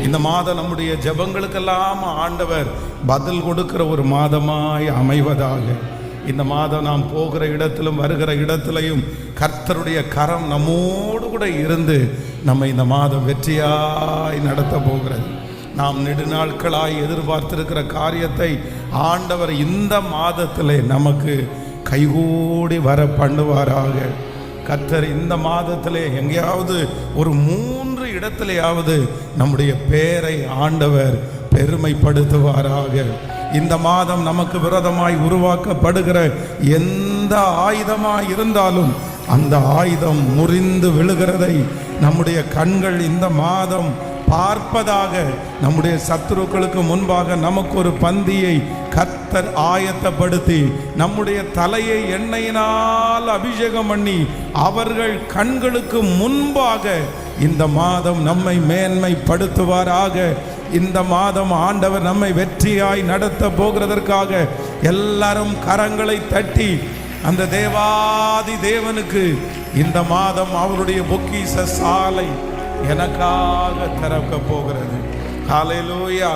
இந்த மாதம் நம்முடைய ஜெபங்களுக்கெல்லாம் ஆண்டவர் பதில் கொடுக்கிற ஒரு மாதமாய் அமைவதாக. இந்த மாதம் நாம் போகிற இடத்திலும் வருகிற இடத்திலையும் கர்த்தருடைய கரம் நம்மோடு கூட இருந்து நம்ம இந்த மாதம் வெற்றியாய் நடத்த போகிறது. நாம் நெடுநாட்களாய் எதிர்பார்த்திருக்கிற காரியத்தை ஆண்டவர் இந்த மாதத்திலே நமக்கு கைகூடி வர பண்ணுவாராக. கர்த்தர் இந்த மாதத்திலே எங்கேயாவது ஒரு 3 இடத்திலேயாவது நம்முடைய பேரை ஆண்டவர் பெருமைப்படுத்துவாராக. இந்த மாதம் நமக்கு விரோதமாய் உருவாக்கப்படுகிற எந்த ஆயுதமாய் இருந்தாலும் அந்த ஆயுதம் முறிந்து விழுகிறதை நம்முடைய கண்கள் இந்த மாதம் பார்ப்பதாக. நம்முடைய சத்துருக்களுக்கு முன்பாக நமக்கு ஒரு பந்தியை கர்த்தர் ஆயத்தப்படுத்தி நம்முடைய தலையை எண்ணெயினால் அபிஷேகம் பண்ணி அவர்கள் கண்களுக்கு முன்பாக இந்த மாதம் நம்மை மேன்மைப்படுத்துவாராக. இந்த மாதம் ஆண்டவர் நம்மை வெற்றியாய் நடத்த போகிறதற்காக எல்லாரும் கரங்களை தட்டி அந்த தேவாதி தேவனுக்கு இந்த மாதம் அவருடைய பொக்கிஷ சாலை எனக்காக திறக்க போகிறது. ஹல்லேலூயா.